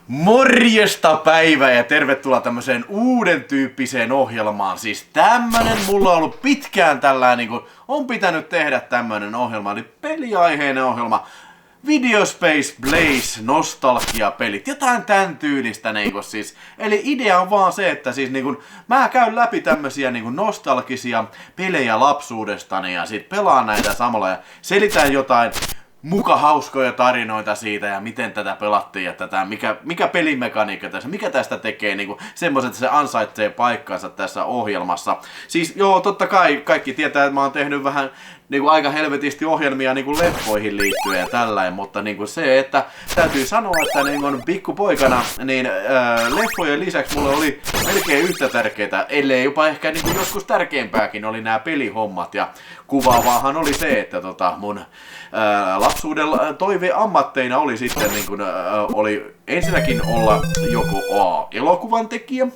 Morjesta päivää ja tervetuloa tämmöiseen uuden tyyppiseen ohjelmaan. Siis tämmönen mulla on ollut pitkään tällainen, niin kun on pitänyt tehdä tämmönen ohjelma, eli peliaiheinen ohjelma. Video Space Blaze nostalgiapelit, jotain tän tyylistä niinku siis. Eli idea on vaan se, että siis niinku, mä käyn läpi tämmösiä niinku nostalgisia pelejä lapsuudestani ja sit pelaan näitä samalla ja selitän jotain muka hauskoja tarinoita siitä ja miten tätä pelattiin ja tätä, mikä pelimekaniikka tässä, mikä tästä tekee niinku semmoset, että se ansaitsee paikkansa tässä ohjelmassa. Siis joo, totta kai kaikki tietää, että mä oon tehnyt vähän niinku aika helvetisti ohjelmia niinku leffoihin liittyen ja tällainen, mutta niinku se, että täytyy sanoa, että niinku pikkupoikana, niin leffojen lisäksi mulle oli melkein yhtä tärkeitä, ellei jopa ehkä niinku joskus tärkeämpääkin oli nämä pelihommat ja kuvaavaahan oli se, että mun lapsuuden toiveammatteina oli sitten niin kuin, oli ensinnäkin olla joko A. elokuvan tekijä,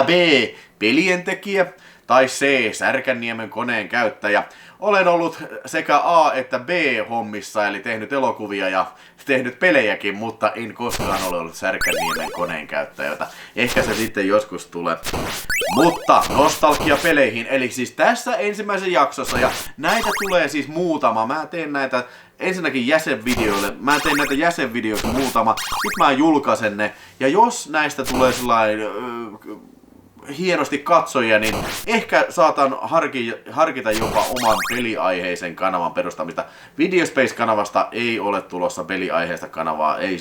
B. pelien tekijä tai C. Särkänniemen koneen käyttäjä. Olen ollut sekä A että B hommissa, eli tehnyt elokuvia ja tehnyt pelejäkin, mutta en koskaan ole ollut Särkänniemen koneen käyttäjä. Ehkä se sitten joskus tulee. Mutta nostalgiapeleihin, eli siis tässä ensimmäisessä jaksossa, ja näitä tulee siis muutama. Mä teen näitä ensinnäkin jäsenvideoille, mä teen näitä jäsenvideoita muutama, sit mä julkaisen ne, ja jos näistä tulee sellainen hienosti katsojia, niin ehkä saatan harkita jopa oman peliaiheisen kanavan perustamista. Videospace-kanavasta ei ole tulossa peliaiheista kanavaa, ei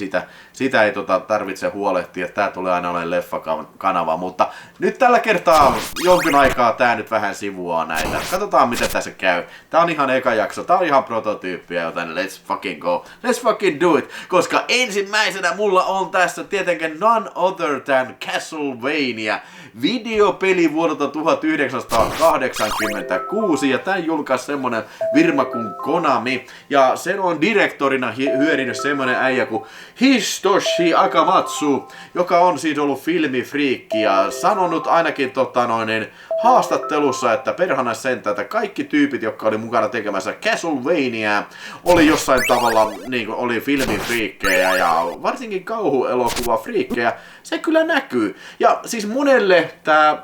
sitä ei tarvitse huolehtia, tää tulee aina olemaan leffakanava, mutta nyt tällä kertaa jonkin aikaa tää nyt vähän sivuaa näitä. Katsotaan miten tässä käy. Tää on ihan eka jakso, tää on ihan prototyyppiä, joten let's fucking go, let's fucking do it, koska ensimmäisenä mulla on tässä tietenkin none other than Castlevania, videopeli vuodelta 1986 ja tän julkaisi semmonen firma kuin Konami ja sen on direktorina hyörinyt semmonen äijä kuin Histoshi Akamatsu, joka on siis ollut filmifriikki ja sanonut ainakin haastattelussa, että perhana sentä, että kaikki tyypit, jotka oli mukana tekemässä Castlevania, oli jossain tavalla niin kuin oli filmifriikkejä ja varsinkin kauhuelokuvafriikkejä, se kyllä näkyy. Ja siis monelle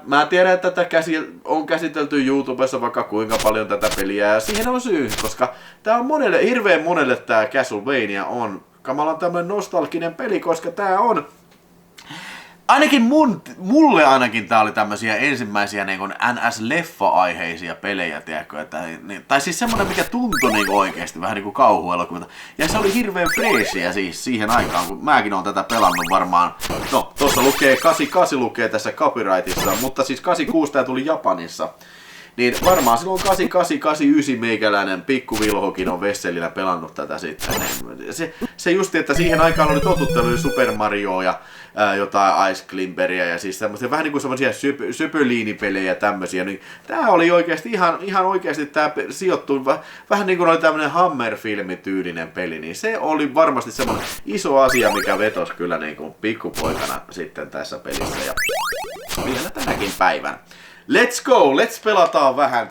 mä tiedän, että tätä on käsitelty YouTubessa vaikka kuinka paljon tätä peliä ja siihen on syy, koska tää on monelle, hirveän monelle tää Castlevania on kamalan tämmönen nostalginen peli, koska tää on ainakin mulle ainakin tää oli tämmösiä ensimmäisiä niin kuin NS-leffa-aiheisia pelejä, tiedätkö, että, tai siis semmonen, mikä tuntui niin oikeesti vähän niinku kauhuelokuvilta. Ja se oli hirveän freesiä siis siihen aikaan, kun mäkin oon tätä pelannut varmaan, no tossa lukee 88 lukee tässä copyrightissa, mutta siis 86 tää tuli Japanissa. Niin varmaan silloin 88-89 meikäläinen pikkuvilhokin on Vesselillä pelannut tätä sitten. Se justi, että siihen aikaan oli totuttanut Super Mario ja jotain Ice Climberia ja siis semmoisia vähän niinku semmoisia söpöliinipelejä tämmösiä. Niin tää oli oikeesti ihan oikeesti tää sijoittuu vähän niinku oli tämmönen Hammer-filmi-tyylinen peli. Niin se oli varmasti semmoinen iso asia, mikä vetosi kyllä niinku pikkupoikana sitten tässä pelissä ja vielä tänäkin päivänä. Let's go! Let's pelataan vähän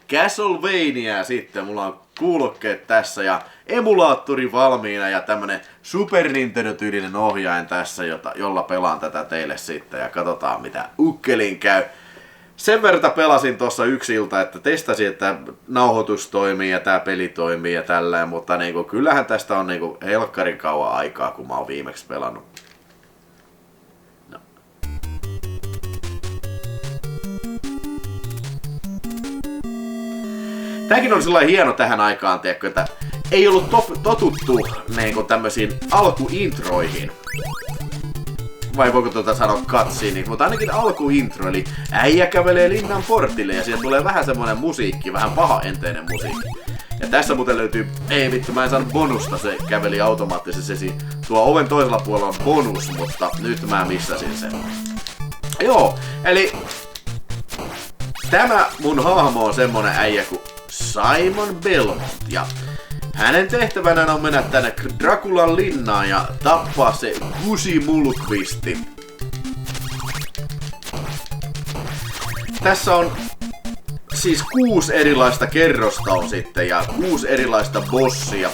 Castlevania sitten. Mulla on kuulokkeet tässä ja emulaattori valmiina ja tämmönen Super Nintendo-tyylinen ohjain tässä, jolla pelaan tätä teille sitten ja katsotaan mitä ukkelin käy. Sen verran pelasin tossa yksi ilta, että testasin, että nauhoitus toimii ja tää peli toimii ja tällä, mutta niinku, kyllähän tästä on niinku helkkarin kauan aikaa, kun mä oon viimeksi pelannut. Tääkin on sellainen hieno tähän aikaan, tiedätkö, että ei ollut totuttu niin tämmöisiin alkuintroihin. Vai voiko sanoa cutscene, mutta ainakin alkuintro, eli äijä kävelee linnan portille ja siellä tulee vähän semmonen musiikki, vähän pahaenteinen musiikki. Ja tässä muuten löytyy, ei vittu mä en saanut bonusta, se käveli automaattisesti, tuo oven toisella puolella on bonus, mutta nyt mä missasin sen. Joo, eli tämä mun hahmo on semmonen äijä kuin Simon Belmont ja hänen tehtävänään on mennä tänne Draculan linnaan ja tappaa se Gusi Mulkvisti. Tässä on siis 6 erilaista kerrosta on sitten ja 6 erilaista bossia.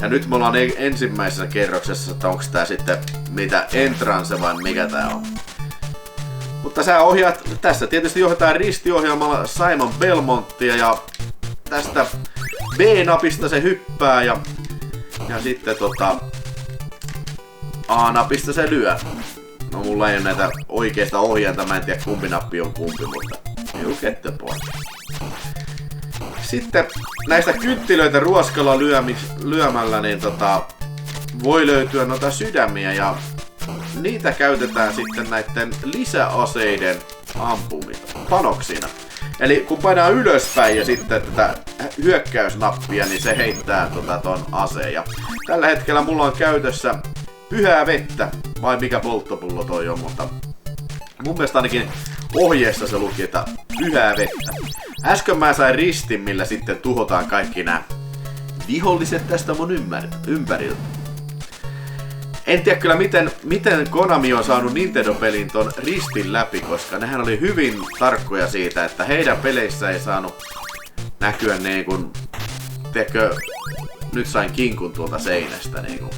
Ja nyt me ollaan ensimmäisessä kerroksessa, että onko tää sitten mitä Entrance vai mikä tää on. Mutta sä ohjaat, tässä tietysti johdetaan ristiohjelmalla Simon Belmonttia ja tästä B-napista se hyppää ja sitten A-napista se lyö. No mulla ei ole näitä oikeista ohjainta, mä en tiedä kumpi nappi on kumpi, mutta you get the point. Sitten näistä kynttilöitä ruoskalla lyömällä niin voi löytyä noita sydämiä ja niitä käytetään sitten näiden lisäaseiden panoksina. Eli kun painaa ylöspäin ja sitten tätä hyökkäysnappia, niin se heittää ton aseen. Ja tällä hetkellä mulla on käytössä pyhää vettä, vai mikä polttopullo toi on, mutta mun mielestä ainakin ohjeessa se luki, että pyhää vettä. Äsken mä sain ristin, millä sitten tuhotaan kaikki nämä viholliset tästä mun ympäriltä. En tiedä kyllä miten Konami on saanut Nintendo-pelin ton ristin läpi, koska nehän oli hyvin tarkkoja siitä, että heidän peleissä ei saanut näkyä niin kuin, tiedätkö, nyt sain kinkun tuolta seinästä niin kuin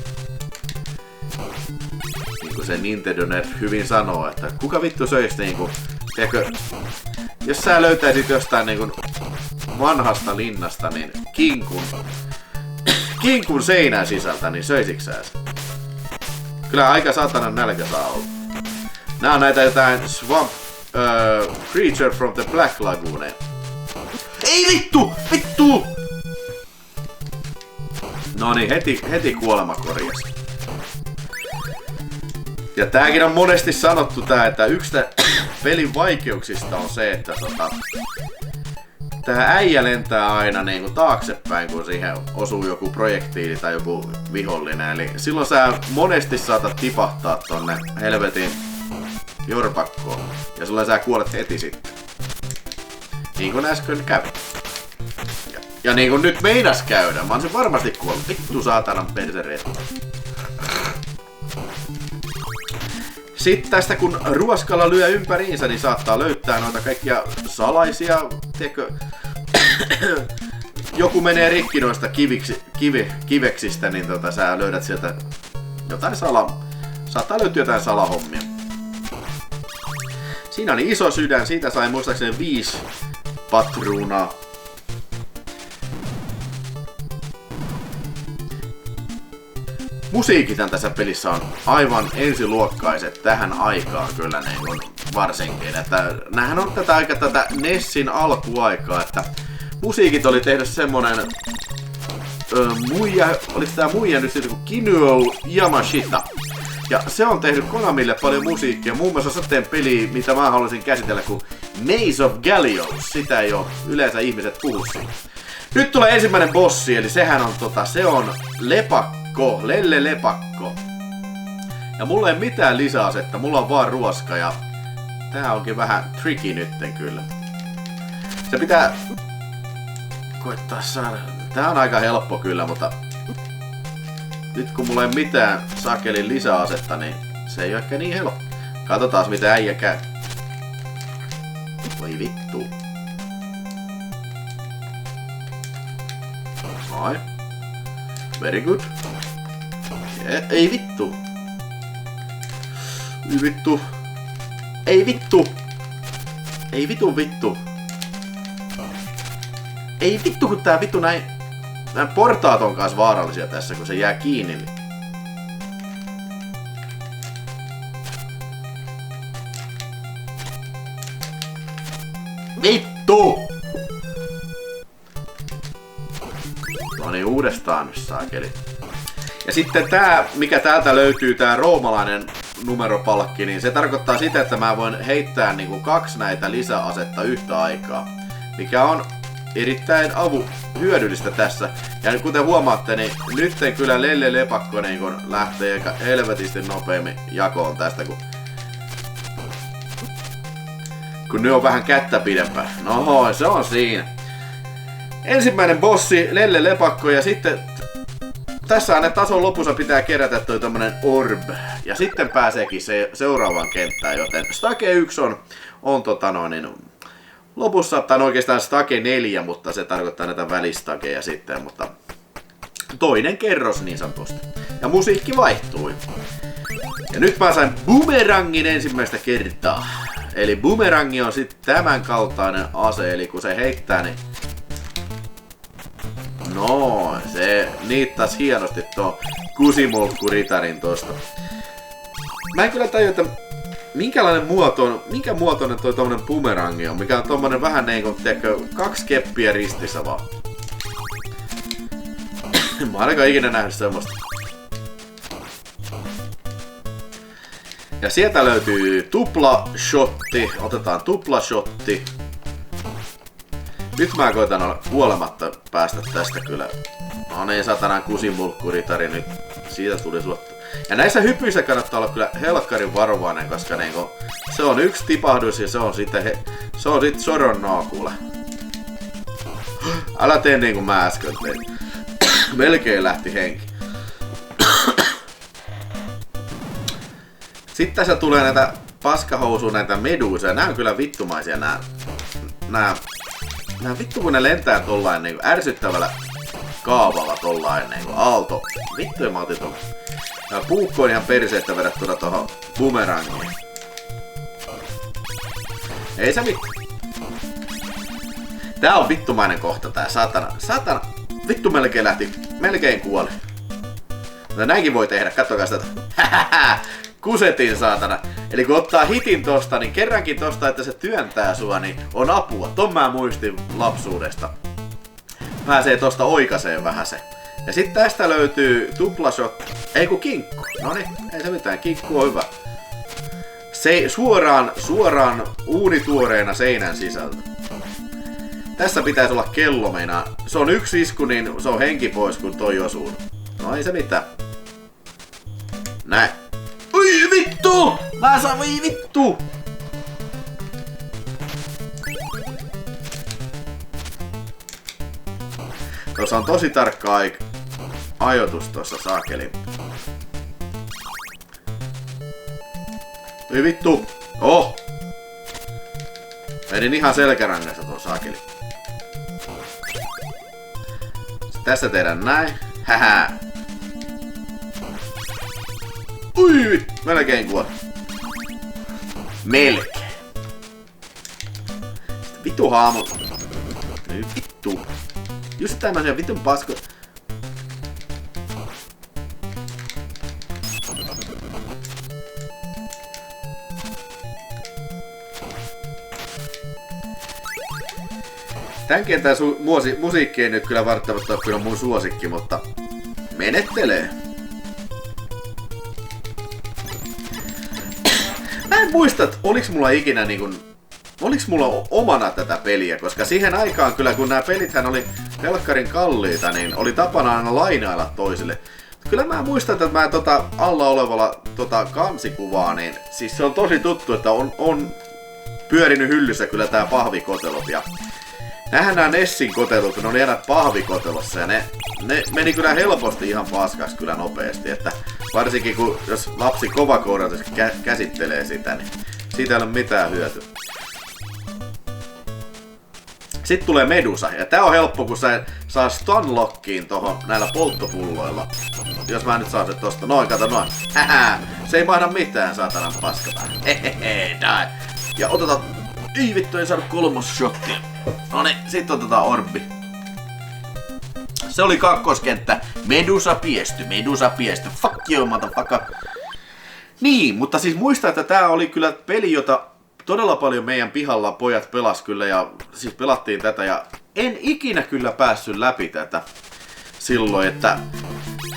se Nintendo Nerd hyvin sanoo, että kuka vittu söisi niinku, tiedätkö, jos sä löytäisit jostain niinku vanhasta linnasta niin kinkun seinän sisältä, niin söisitkö sä sen? Kyllä aika satanan nälkä saa olla. Nää on näitä jotain Swamp Creature from the Black Lagoon. Ei vittu! Vittu! No niin, heti kuolema korjas. Ja tääkin on monesti sanottu että yksi pelin vaikeuksista on se, että tää äijä lentää aina niinku taaksepäin, kun siihen osuu joku projektiili tai joku vihollinen. Eli silloin sä monesti saatat tipahtaa tonne helvetin jorpakkoon. Ja silloin sä kuolet heti sitten. Niin kuin äsken kävi. Ja niin kuin nyt meinas käydä. Mä oon sen varmasti kuollut. Vittu saatanan persereet. Sitten tästä kun ruoskalla lyö ympäriinsä, niin saattaa löytää noita kaikkia salaisia, tiedätkö, joku menee rikki noista kiveksistä, niin sä löydät sieltä jotain saattaa löytyä jotain salahommia. Siinä oli iso sydän, siitä sai muistaakseni 5 patruunaa. Musiikithan tässä pelissä on aivan ensiluokkaiset tähän aikaan kyllä niin varsinkin. Että nämähän on tätä Nessin alkuaikaa, että musiikit oli tehnyt semmonen oliko tää muija nyt sitten kuin Kinuo Yamashita. Ja se on tehnyt Konamille paljon musiikkia, muun muassa sellainen peli, mitä mä haluaisin käsitellä kuin Maze of Gallios. Sitä ei oo yleensä ihmiset puhu siitä. Nyt tulee ensimmäinen bossi, eli sehän on se on lepakko, Lelle Lepakko. Ja mulla ei mitään lisäasetta, mulla on vaan ruoska ja tää onkin vähän tricky nytten kyllä. Se pitää koittaa saada. Tää on aika helppo kyllä, mutta nyt kun mulla ei mitään sakelin lisäasetta, niin se ei oo ehkä niin helppo. Katsotaan mitä äijä käy. Voi vittu. Ai. Very good. Ei vittu. Ei vittu. Ei vittu. Ei vittu vittu. Ei vittu kun tää vittu näin. Nämä portaat on kans vaarallisia tässä kun se jää kiinni. Vittu! No niin, uudestaan saakeli. Ja sitten tää, mikä täältä löytyy, tää roomalainen numeropalkki, niin se tarkoittaa sitä, että mä voin heittää niinku 2 näitä lisäasetta yhtä aikaa. Mikä on erittäin hyödyllistä tässä. Ja kuten huomaatte, niin nyt kyllä Lelle Lepakko niin kun lähtee helvetisti nopeammin jakoon tästä, kun nyt on vähän kättä pidempää. No, se on siinä. Ensimmäinen bossi, Lelle Lepakko, ja sitten tässä aina tason lopussa pitää kerätä toi tommonen orb. Ja sitten pääseekin seuraavaan kenttään, joten Stage 1 on lopussa, tai oikeastaan Stage 4, mutta se tarkoittaa näitä välistageja sitten, mutta toinen kerros niin sanotusti. Ja musiikki vaihtui. Ja nyt mä sain boomerangin ensimmäistä kertaa. Eli boomerangi on sitten tämän kaltainen ase, eli kun se heittää, niin... No, se niittas hienosti tuo kusimulkkuritarin tosta. Mä en kyllä tajua, että minkä muotoinen toi tommonen boomerangi on, mikä on tommonen vähän niinku, tiedätkö, 2 keppiä ristissä vaan. Mä oon ainakaan ikinä nähnyt semmoista. Ja sieltä löytyy tuplashotti. Otetaan tuplashotti. Nyt mä koitan olla kuolematta päästä tästä kyllä. No niin, satanan kusimulkkuritari nyt. Siitä tuli sulle. Ja näissä hypyissä kannattaa olla kyllä helkkarin varovainen, koska niinku, se on yksi tipahdus ja se on sitten soronnaa kuule. Älä tee niin kuin mä äsken tein. Melkein lähti henki. Sitten tässä tulee näitä paskahousuja, näitä meduuseja. Nää on kyllä vittumaisia nää vittu kun ne lentää tollain niinku ärsyttävällä kaavalla tollain niinku aalto. Vittu mä otin tuolla. Tää puukko on ihan perseettä verrattuna tohon boomerangiin. Ei se mitään. Tää on vittumainen kohta tää, satana. Vittu melkein kuoli. Mutta näinkin voi tehdä, kattokaa sitä. Kusetin saatana. Eli kun ottaa hitin tosta, niin kerrankin tosta, että se työntää sua, niin on apua. Ton mä muistin lapsuudesta. Pääsee tosta oikaseen vähän se. Ja sit tästä löytyy tuplashot. Ei kun kinkku. Noniin, ei se mitään, kinkku on hyvä. Se suoraan uunituoreena seinän sisältä. Tässä pitäisi olla kello meinaa. Se on yksi isku, niin se on henki pois, kun toi osuu. No ei se mitään. Näin. Ui vittu! Mä saan vittu! Tuossa on tosi tarkka ajoitus tuossa saakeli. Ui vittu! Oh! Menin ihan selkärangasta tuon saakeli. Tässä tehdään näin. Hähää! Ui! Melkein kuoli. Melkein. Vittu haamu. Nyt vittu. Just tämmösen vitun pasko. Tän kentän musiikki ei nyt kyllä välttämättä ole kyllä mun suosikki, mutta menettelee. Mä en muista, että oliks mulla ikinä oliks mulla omana tätä peliä, koska siihen aikaan kyllä kun nämä pelithän oli helkkarin kalliita, niin oli tapana aina lainailla toisille. Kyllä mä muistan, että mä alla olevalla kansikuvaa, niin siis se on tosi tuttu, että on pyörinyt hyllyssä kyllä tää pahvikotelot ja nämähän nää Nessin kotelut, ne oli aina pahvikotelossa ja ne meni kyllä helposti ihan paskaksi kyllä nopeasti, että varsinkin kun jos lapsi kovakouraisesti käsittelee sitä, niin siitä ei ole mitään hyötyä. Sitten tulee Medusa, ja tää on helppo, kun sä saa stunlockiin tohon näillä polttopulloilla. Jos mä nyt saan se tosta, noin, kato noin. Hähä, se ei mahda mitään, saatanan paskata. Hehehe, näin. Ja otetaan, ei vittu, ei saanut 3 shottia. Noniin, sit otetaan orbi. Se oli kakkoskenttä. Medusa piesty. Fuck you, motherfucker. Niin, mutta siis muista, että tää oli kyllä peli, jota todella paljon meidän pihalla pojat pelas kyllä ja siis pelattiin tätä ja en ikinä kyllä päässyt läpi tätä silloin, että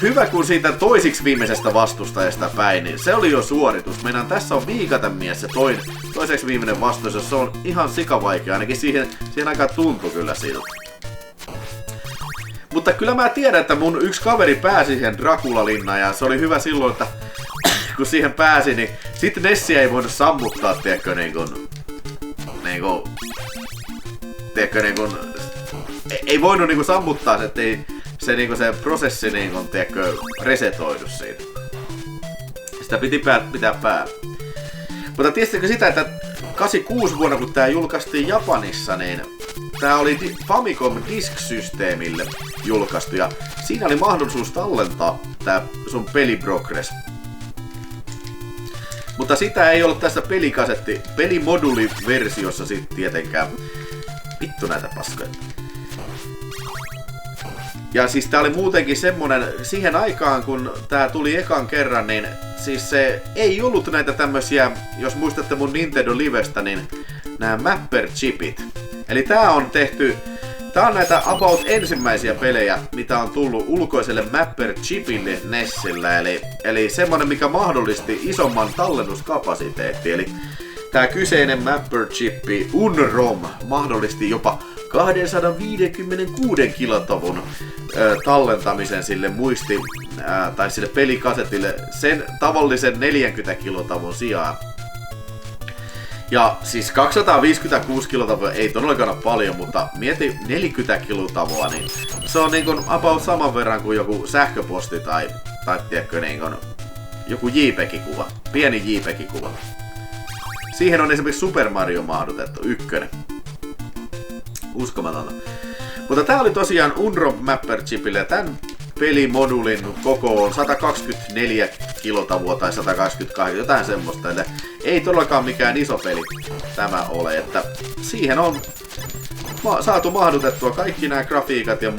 hyvä kun siitä toisiksi viimeisestä vastustajasta päin, niin se oli jo suoritus. Meidän tässä on viikatemies se toiseksi viimeinen vastustus, se on ihan sikavaikea, ainakin siihen aikaan tuntui kyllä siltä. Mutta kyllä mä tiedän, että mun yksi kaveri pääsi siihen Dracula-linnaan ja se oli hyvä silloin, että kun siihen pääsi, niin sitten Nessiä ei voinut sammuttaa, tiedätkö, ei voinut sammuttaa, ettei se prosessi tiedätkö, resetoidu siitä. Sitä piti pitää päällä. Mutta tiedätkö sitä, että 86 vuonna kun tää julkaistiin Japanissa, niin tää oli Famicom Disk-systeemille julkaistu ja siinä oli mahdollisuus tallentaa tää sun peliprogress. Mutta sitä ei ollut tässä pelimoduliversiossa sit tietenkään. Vittu näitä paskoja. Ja siis tää oli muutenkin semmonen, siihen aikaan kun tää tuli ekan kerran, niin siis se ei ollut näitä tämmösiä, jos muistatte mun Nintendo Livestä, niin nämä Mapper-chipit. Eli tää on näitä about ensimmäisiä pelejä, mitä on tullut ulkoiselle Mapper-chipille NESillä, eli semmonen, mikä mahdollisti isomman tallennuskapasiteetti. Eli tää kyseinen Mapper-chippi Unrom mahdollisti jopa 256 kilotavun tallentamisen sille tai sille pelikasetille sen tavallisen 40 kilotavun sijaan. Ja siis 256 kilotavua ei todellakaan ole paljon, mutta mieti 40 kilotavua, niin se on niin about saman verran kuin joku sähköposti tai tiedätkö, niin joku JPEG-kuva, pieni JPEG-kuva. Siihen on esimerkiksi Super Mario mahdotettu, 1. Uskomatonta. Mutta tää oli tosiaan Unrom Mapper chipille ja tän pelimodulin koko on 124 kilotavua tai 128, jotain semmoista. Eli ei todellakaan mikään iso peli tämä ole, että siihen on saatu mahdutettua kaikki nämä grafiikat ja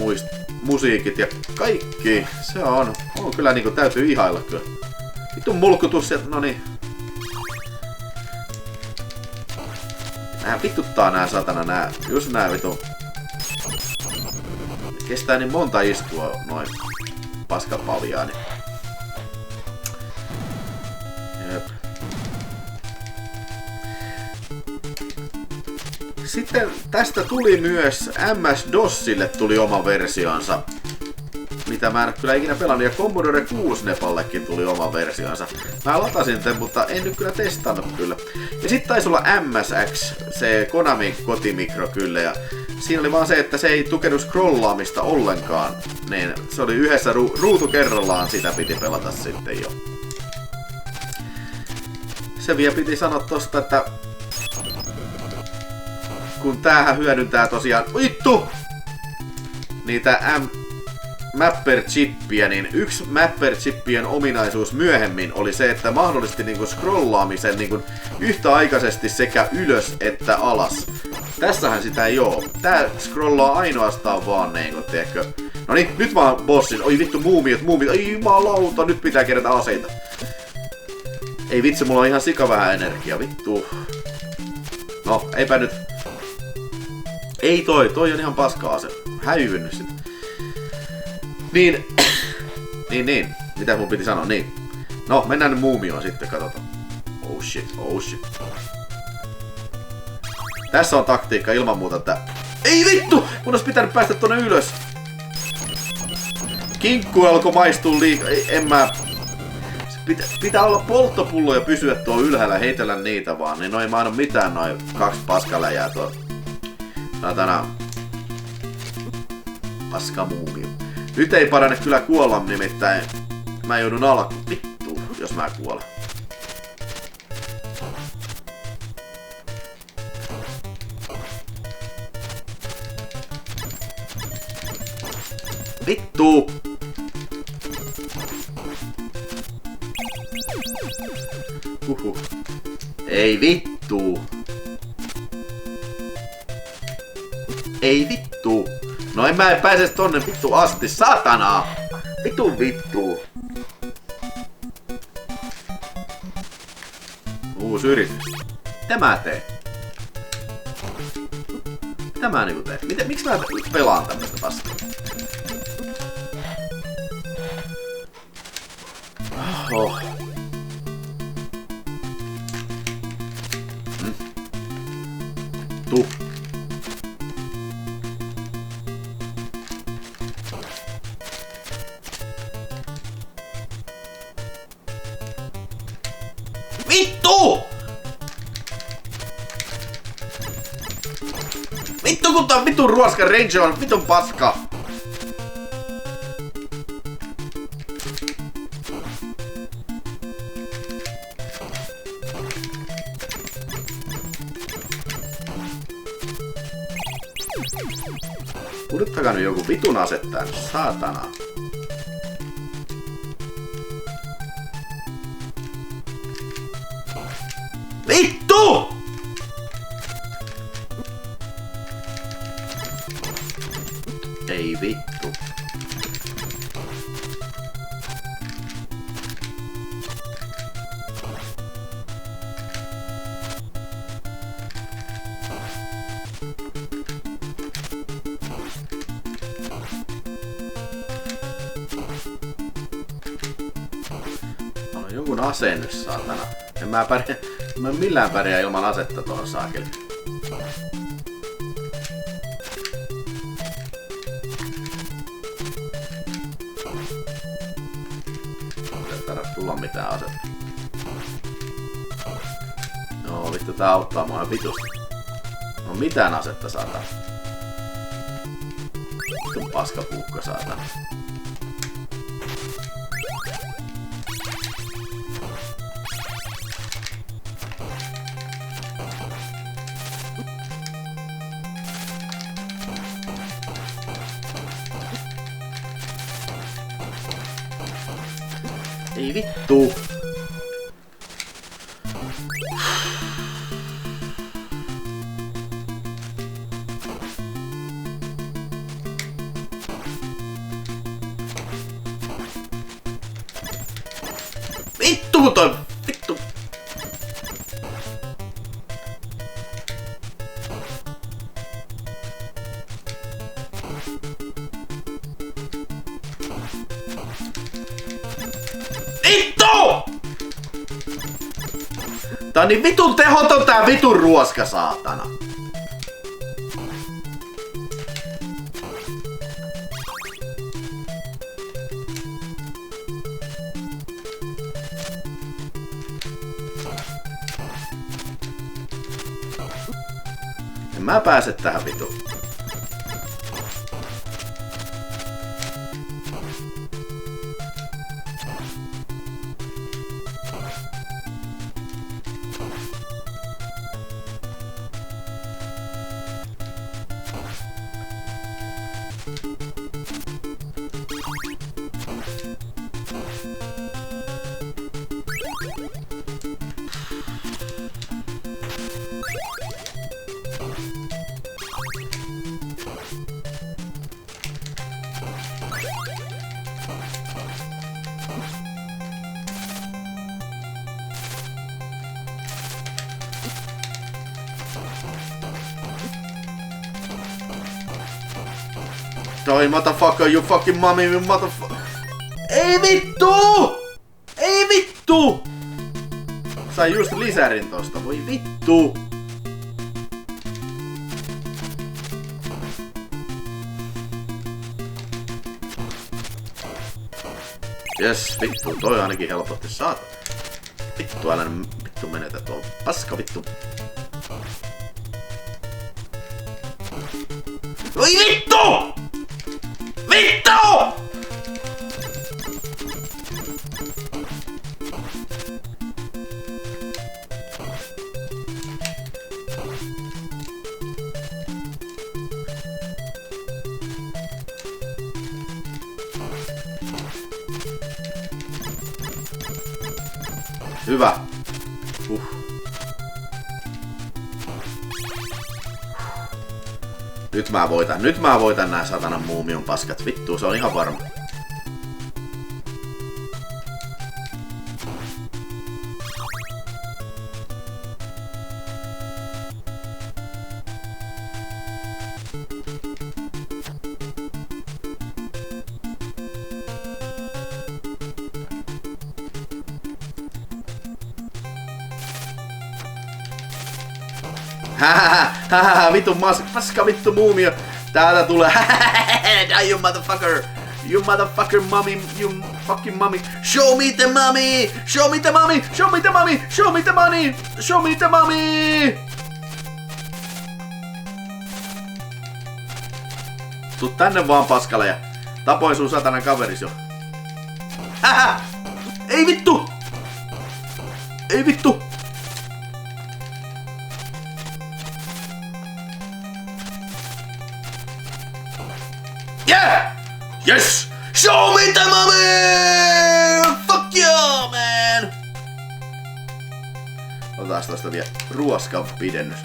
musiikit ja kaikki. Se on kyllä niinku täytyy ihailla kyllä. Vittu mulkutus sieltä, noniin. Nää vituttaa nää satana, just nää vitu. Kestää niin monta iskua noin paskapaljaani. Jep. Sitten tästä tuli myös MS-DOSille tuli oma versionsa. Mitä mä en kyllä ikinä pelannut, ja Commodore 64:llekin tuli oma versionsa. Mä latasin sen, mutta en nyt kyllä testannut kyllä. Ja sit taisi olla MSX, se Konami kotimikro kyllä, ja siinä oli vaan se, että se ei tukenut scrollaamista ollenkaan. Niin se oli yhdessä ruutu kerrallaan, sitä piti pelata sitten jo. Se vielä piti sanoa tosta, että kun tämähän hyödyntää tosiaan vittu niitä Mapper-chippiä, niin yksi Mapper-chippien ominaisuus myöhemmin oli se, että mahdollisti niinku scrollaamisen niinku yhtäaikaisesti sekä ylös että alas. Tässähän sitä ei oo. Tää scrollaa ainoastaan vaan niinku, tiedätkö? Noniin, nyt vaan bossin. Oi vittu, muumiot. Ai jumalauta, nyt pitää kerätä aseita. Ei vitsi, mulla on ihan sika vähän energiaa, vittu. No, eipä nyt. Ei toi on ihan paska ase. Häivynyt sit. Niin. Mitä mun piti sanoa? Niin. No, mennään nyt muumioon sitten, katsotaan. Oh shit. Tässä on taktiikka ilman muuta, että... Ei vittu! Mun olisi pitänyt päästä tonne ylös. Kinkku alkoi maistua liikaa. En mä... Pitää olla polttopullo ja pysyä tuolla ylhäällä ja heitellä niitä vaan. Niin noin mä en oo mitään noin 2 paskaläjää tuolla. Tänään. Paskamuumio. Nyt ei parane kyllä kuolla, nimittäin mä joudun vittu, jos mä kuolen. Vittu! Ei vittu! Ei vittu! No en mä pääse tonne vittu asti, satana! Vittu! Uusi yritys. Mitä mä teen? Mitä mä niinku teen? Miksi mä pelaan tämmöstä paskaa? Oh. Vittu! Vittu kun tää vitun ruoskan range on vitun paska! Pudottakaa nyt joku vitun ase tänne, saatana. Vittu! Ei vittu. On jonkun aseen nyt, saatana. En mä millään pärjää ilman asetta tuohon saakeli. Ei tarvitse tulla mitään asetta. No vittu, tää auttaa mua ihan vitusti. No mitään asetta, saatana. Vitun paskapuukka, saatana. Ei vittu! Vittu toi! Vittu! Vittu! Tää on niin vitun tehoton tää vitun ruoska, saatana. En mä pääse tähän vituun. Toi motherfucker, you fucking mommy, you motherfucker. Ei vittu! Ei vittu! Sain just lisärin tosta, voi vittu! Jes, vittu, toi ainakin helpotti saat. Vittu, älä vittu menetä tuolla. Paska vittu. Voi vittu! Vittu! Hyvä. Nyt mä voitan nää satanan muumion paskat. Vittu, se on ihan varma. Hahaha, vittu paska vittu muumio. Täältä tulee. Die you motherfucker. You motherfucker mommy, you fucking mommy. Show me the mommy. Show me the mommy. Show me the mommy. Show me the money. Show me the mommy. Tuu tänne vaan paskalle ja tapoin sun satanan kaveris jo. Haha. Ei vittu. Ei vittu. Yeah! Yes! Show me the man! Fuck yeah, man! Otetaan tosta vielä ruoskan pidennys.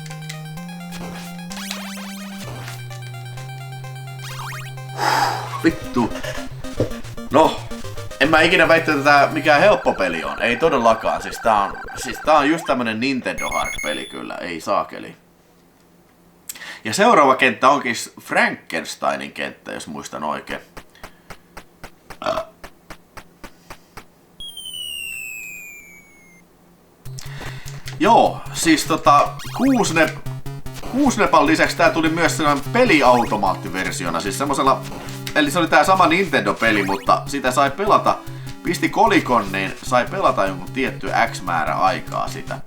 Vittu. No, en mä ikinä väittänyt, että tää mikään helppo peli on. Ei todellakaan. Siis tää on just tämmönen Nintendo Heart-peli kyllä. Ei saakeli. Ja seuraava kenttä onkin Frankensteinin kenttä, jos muistan oikein. Joo, siis Kuusnepan lisäksi tää tuli myös sellainen peliautomaattiversiona, siis semmosella, eli se oli tää sama Nintendo-peli, mutta sitä sai pelata, pisti kolikon, niin sai pelata jonkun tietty X määrä aikaa sitä.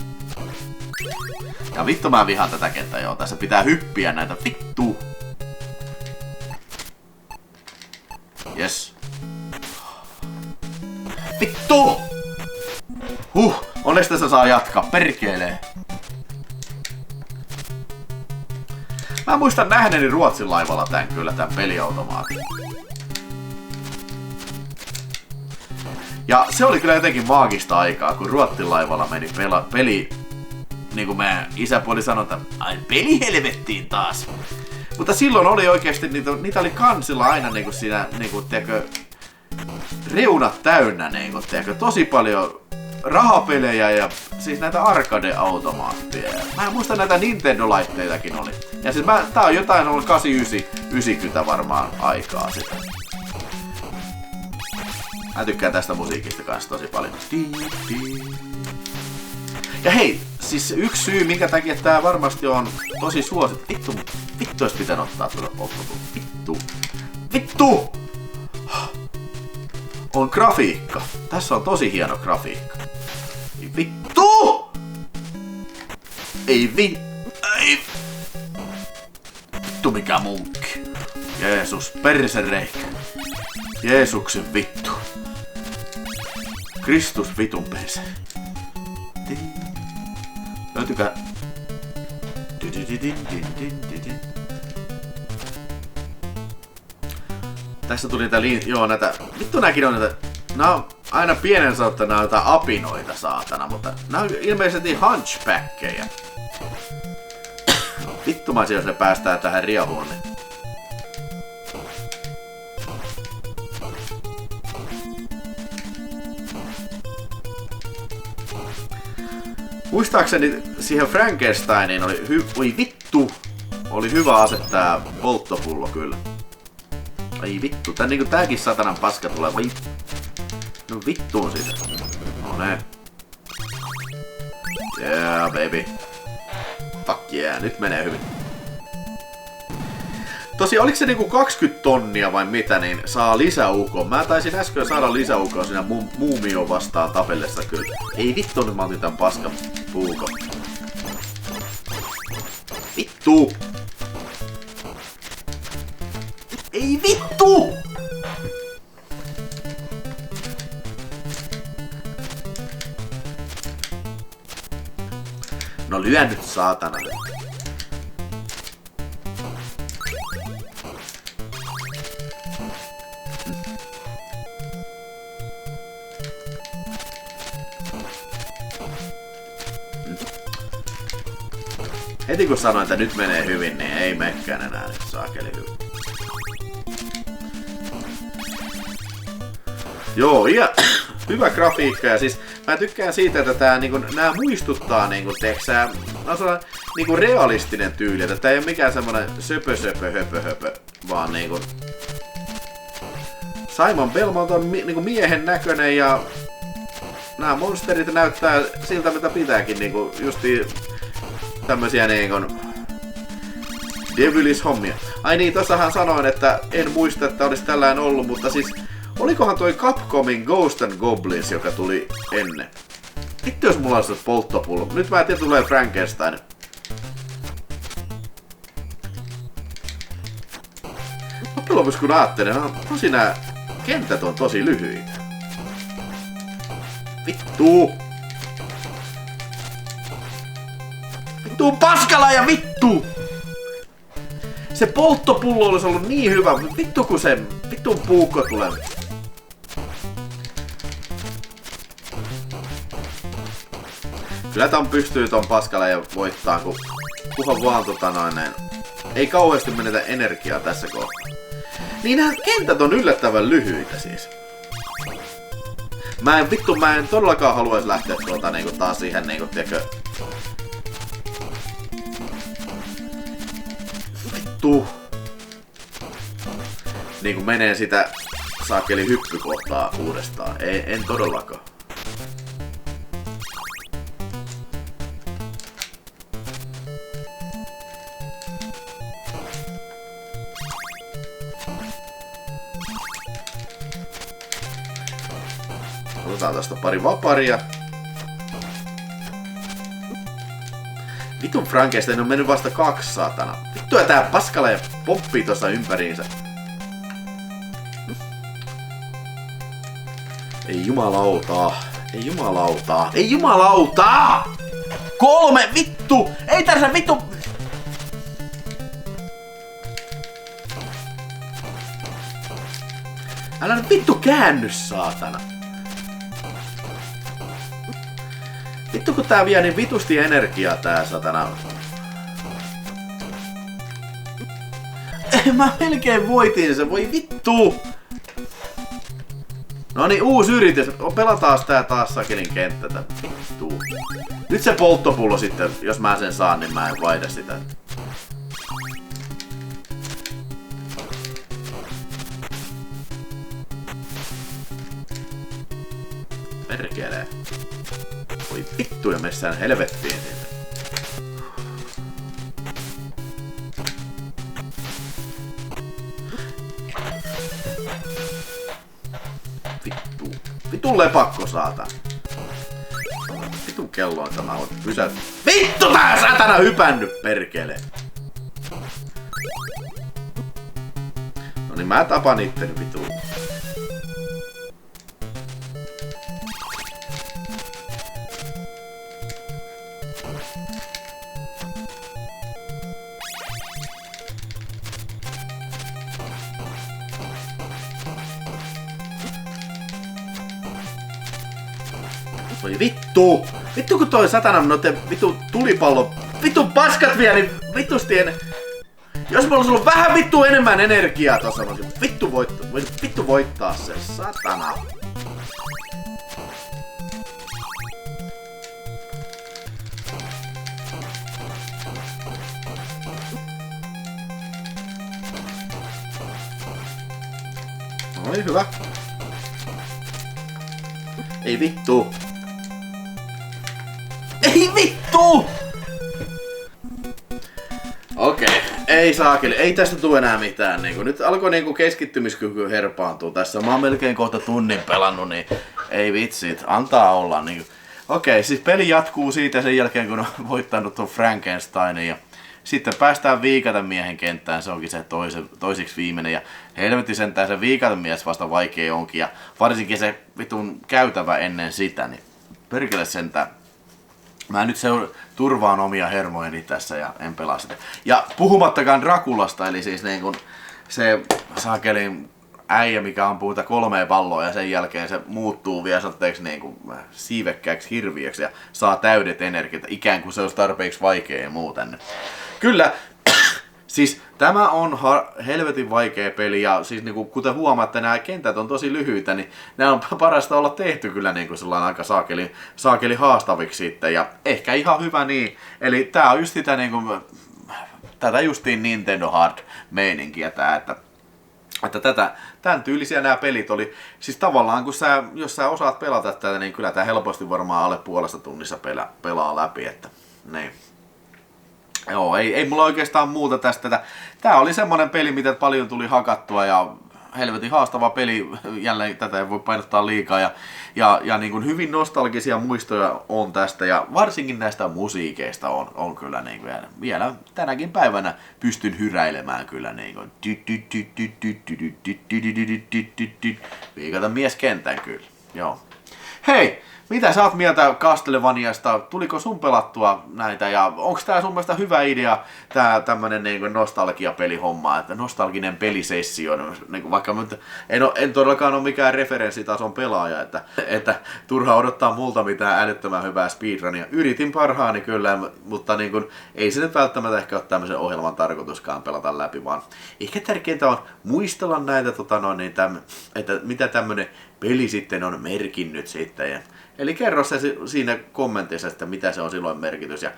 Ja vittu mä vihaan tätä kenttää, joo, tässä pitää hyppiä näitä, vittu. Yes. Vittu! Onneksi tässä saa jatkaa, perkelee. Mä muistan nähneeni Ruotsin laivalla tän peliautomaatin. Ja se oli kyllä jotenkin maagista aikaa, kun Ruotsin laivalla meni peli... Niin kuin meidän isäpuoli sanoi, että ai peli helvettiin taas. Mutta silloin oli oikeesti, niitä oli kansilla aina niinku siinä, niinku tiedätkö, reunat täynnä niinku, tiedätkö, tosi paljon rahapelejä ja siis näitä arcade-automaatteja. Mä en muista näitä Nintendo-laitteitakin oli. Ja siis tää on jotain ollut 89-90 varmaan aikaa sitä. Mä tykkään tästä musiikista kanssa tosi paljon. Ja hei, siis yksi syy minkä takia tää varmasti on tosi suosittu. Vittu olisi pitänyt ottaa tuolla Vittu! On grafiikka. Tässä on tosi hieno grafiikka. Vittu! Ei vittu mikä munkki. Jeesus, persereikä. Jeesuksen vittu. Kristus vitun perse. Löytykää... Tässä tuli näitä... Vittu nääkin on näitä... Nää on aina pienen saattaa näitä apinoita saatana, mutta nää on ilmeisesti hunchbackkejä. Vittumaisia, jos ne päästään tähän riehuun. Muistaakseni siihen Frankensteiniin oli hyvä asettaa polttopullo kyllä. Ai vittu, tääkin satanan paska tulee, vai... No vittuun siitä. No ne. Yeah baby. Fuck yeah, nyt menee hyvin. Tosiaan, oliko se niinku 20 tonnia vai mitä, niin saa lisäukon. Mä taisin äsken saada lisäukon siinä muumioon vastaan tapellessa kyllä. Ei vittu, nyt mä otin tän paskan puukon. Vittu! Ei vittu! No lyö nyt saatana. Heti kun sanoin, että nyt menee hyvin, niin ei menekään enää nyt saakeli hyvin. Joo, ja hyvä grafiikka ja siis mä tykkään siitä, että tää nää muistuttaa teeksää, on sellainen realistinen tyyli, että tää ei oo mikään semmonen höpö, vaan Simon Belmont on miehen näköinen ja nämä monsterit näyttää siltä mitä pitääkin justiin tämmösiä devilish-hommia. Ai niin, tossahan sanoin, että en muista, että olisi tällään ollut, mutta siis olikohan toi Capcomin Ghost and Goblins, joka tuli ennen? Vittu jos mulla olisi polttopullo. Nyt mä en tiedä, tulee Frankenstein. Loppujen lopuksi kun ajattelen, tosi nää kentät on tosi lyhyitä. Vittu! Vittu paskala ja vittu! Se polttopullo olisi ollut niin hyvä, vittu kun se vittun puukko tulee. Kyllä ton pystyy ton paskalle ja voittaa, kunhan vaan ei kauheasti menetä energiaa tässä kohtaa. Niin nämä kentät on yllättävän lyhyitä siis. Mä en todellakaan haluaisi lähteä niinku taas siihen niinku tiedätkö. Vittu. Niinku menee sitä saakeli hyppykohtaa uudestaan. En todellakaan. Otetaan tästä pari vaparia. Vitun Frankenstein on mennyt vasta 2 saatana. Vittu ja tää paskale pomppii tossa ympäriinsä. Ei jumalauta. Ei jumalauta. Ei jumalauta! 3 vittu! Ei tässä vittu! Älä nyt vittu käänny saatana. Vittu kun tää vie niin vitusti energiaa tää satana. Mä melkein voitin se, voi vittu! Noniin, uusi yritys. Pelataan tää taas sakelin kenttätä. Vittu. Nyt se polttopullo sitten, jos mä sen saan, niin mä en vaihda sitä. Perkelee. Voi vittu ja messään helvettiin siitä. Vittu. Vitun lepakko saatan. Vitun kello on tämä on pysäyt. Vittu tää saatana hypännyt perkele. No niin mä tapan itteni vitun. Voi vittu! Vittu kun toi satana noitten vittu tulipallo, vittu paskat vielä, niin vittusti en. Jos mulla olisi ollut vähän vittu enemmän energiaa tossa, mä olisin vittu voittaa se, satana. Oi hyvä. Ei vittu. Ei vittu! Okei, ei saakeli, ei tästä tule enää mitään. Nyt alkoi keskittymiskyky herpaantua tässä. Mä oon melkein kohta tunnin pelannut, niin ei vitsit, antaa olla. Okei, siis peli jatkuu siitä sen jälkeen, kun on voittanut tuon Frankensteinin. Ja sitten päästään viikaten miehen kenttään, se onkin se toisiksi viimeinen. Ja helvetti sentään se viikaten mies vasta vaikea onkin. Ja varsinkin se vitun käytävä ennen sitä, niin perkele sentään. Mä nyt turvaan omia hermojeni tässä ja en pelaa sitä. Ja puhumattakaan Draculasta, eli siis niin kun se saakelin äijä, mikä ampuu 3 palloa ja sen jälkeen se muuttuu vielä niin kuin siivekkääksi hirviöksi ja saa täydet energiat, ikään kuin se olisi tarpeeksi vaikea ja muuten. Kyllä, siis tämä on helvetin vaikea peli ja siis niin kuin, kuten huomaatte, nämä kentät on tosi lyhyitä, niin nämä on parasta olla tehty kyllä niin kuin sellainen aika saakeli haastaviksi sitten ja ehkä ihan hyvä niin. Eli tää on just sitä niin kuin, tätä justiin Nintendo Hard meininkiä tää, että tämän tyylisiä nämä pelit oli. Siis tavallaan kun jos sä osaat pelata tätä, niin kyllä tää helposti varmaan alle puolesta tunnissa pelaa läpi, että niin. Joo, ei mulla oikeastaan muuta tästä. Tää oli semmonen peli, mitä paljon tuli hakattua ja helvetin haastava peli, jälleen tätä ei voi painottaa liikaa ja niin kuin hyvin nostalgisia muistoja on tästä ja varsinkin näistä musiikeista on kyllä niin kuin vielä tänäkin päivänä pystyn hyräilemään kyllä niin kuin viikata mieskentän kyllä, joo. Hei, mitä sä oot mieltä Castlevaniasta? Tuliko sun pelattua näitä ja onko tää sun mielestä hyvä idea, tää tämmönen niinku nostalgiapelihomma, että nostalginen pelisessio, niinku vaikka en todellakaan ole mikään referenssitason pelaaja, että turha odottaa multa mitään älyttömän hyvää speedrunia. Yritin parhaani kyllä, mutta niinku, ei se nyt välttämättä ehkä ole tämmöisen ohjelman tarkoituskaan pelata läpi, vaan ehkä tärkeintä on muistella näitä, että mitä tämmönen peli sitten on merkinnyt sitten. Eli kerro se siinä kommenteissa, että mitä se on silloin merkitys ja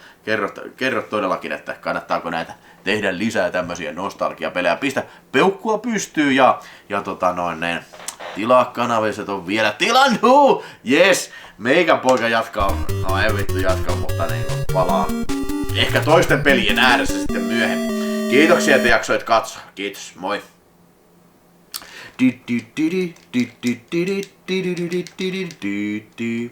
kerro todellakin, että kannattaako näitä tehdä lisää tämmöisiä nostalgiapelejä. Pistä peukkua pystyy ja tilaa kanavissa on vielä tilannut! Yes! Meikä poika jatkaa, no ei vittu jatkaa, mutta niin palaan ehkä toisten pelien ääressä sitten myöhemmin. Kiitoksia, että jaksoit katsoa. Kiitos, moi! Do do do do do do do do do do do do do.